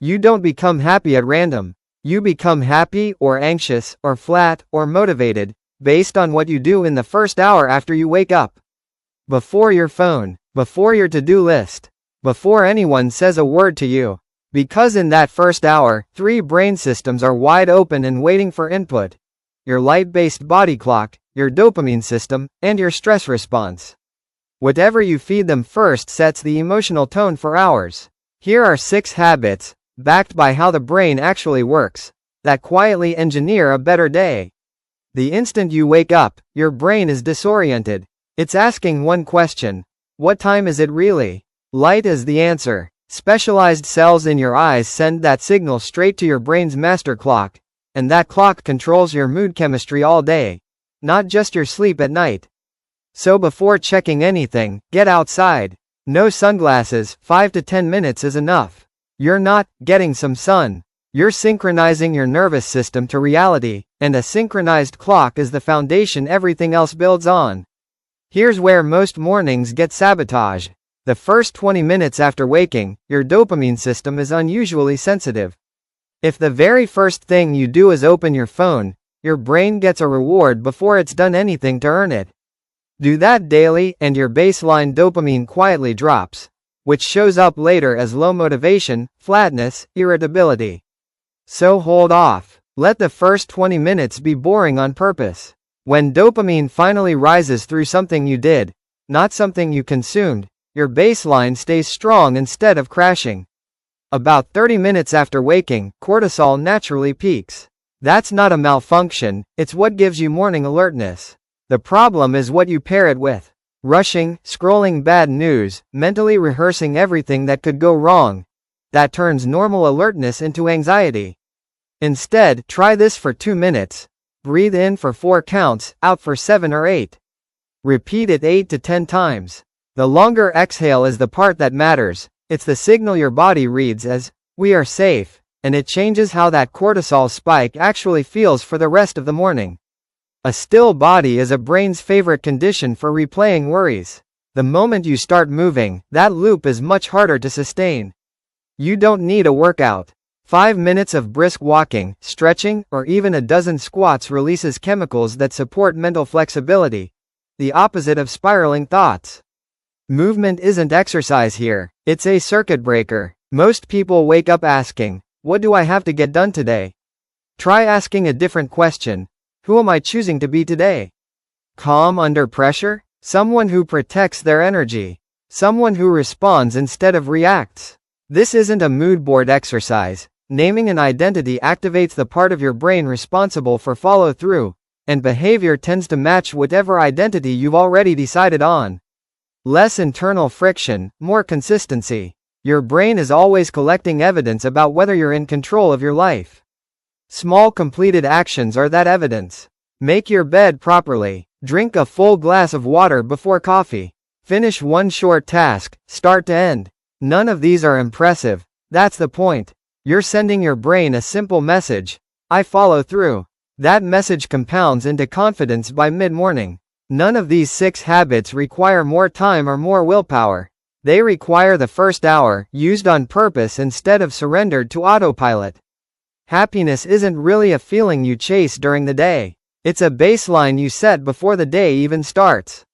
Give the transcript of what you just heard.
You don't become happy at random. You become happy, or anxious, or flat, or motivated, based on what you do in the first hour after you wake up. Before your phone, before your to-do list, before anyone says a word to you. Because in that first hour, 3 brain systems are wide open and waiting for input. Your light-based body clock, your dopamine system, and your stress response. Whatever you feed them first sets the emotional tone for hours. Here are 6 habits, backed by how the brain actually works, that quietly engineer a better day. The instant you wake up, your brain is disoriented. It's asking one question: what time is it really? Light is the answer. Specialized cells in your eyes send that signal straight to your brain's master clock, and that clock controls your mood chemistry all day, not just your sleep at night. So before checking anything, get outside. No sunglasses, 5 to 10 minutes is enough. You're not getting some sun. You're synchronizing your nervous system to reality, and a synchronized clock is the foundation everything else builds on. Here's where most mornings get sabotaged. The first 20 minutes after waking, your dopamine system is unusually sensitive. If the very first thing you do is open your phone, your brain gets a reward before it's done anything to earn it. Do that daily, and your baseline dopamine quietly drops, which shows up later as low motivation, flatness, irritability. So hold off. Let the first 20 minutes be boring on purpose. When dopamine finally rises through something you did, not something you consumed, your baseline stays strong instead of crashing. About 30 minutes after waking, cortisol naturally peaks. That's not a malfunction, it's what gives you morning alertness. The problem is what you pair it with. Rushing, scrolling bad news, mentally rehearsing everything that could go wrong. That turns normal alertness into anxiety. Instead, try this for 2 minutes. Breathe in for 4 counts, out for 7 or 8. Repeat it 8 to 10 times. The longer exhale is the part that matters. It's the signal your body reads as, "we are safe," and it changes how that cortisol spike actually feels for the rest of the morning. A still body is a brain's favorite condition for replaying worries. The moment you start moving, that loop is much harder to sustain. You don't need a workout. 5 minutes of brisk walking, stretching, or even a dozen squats releases chemicals that support mental flexibility, the opposite of spiraling thoughts. Movement isn't exercise here, it's a circuit breaker. Most people wake up asking, "What do I have to get done today?" Try asking a different question. Who am I choosing to be today? Calm under pressure? Someone who protects their energy. Someone who responds instead of reacts. This isn't a mood board exercise. Naming an identity activates the part of your brain responsible for follow-through, and behavior tends to match whatever identity you've already decided on. Less internal friction, more consistency. Your brain is always collecting evidence about whether you're in control of your life. Small completed actions are that evidence. Make your bed properly. Drink a full glass of water before coffee. Finish one short task, start to end. None of these are impressive. That's the point. You're sending your brain a simple message: I follow through. That message compounds into confidence by mid-morning. None of these 6 habits require more time or more willpower. They require the first hour, used on purpose instead of surrendered to autopilot. Happiness isn't really a feeling you chase during the day. It's a baseline you set before the day even starts.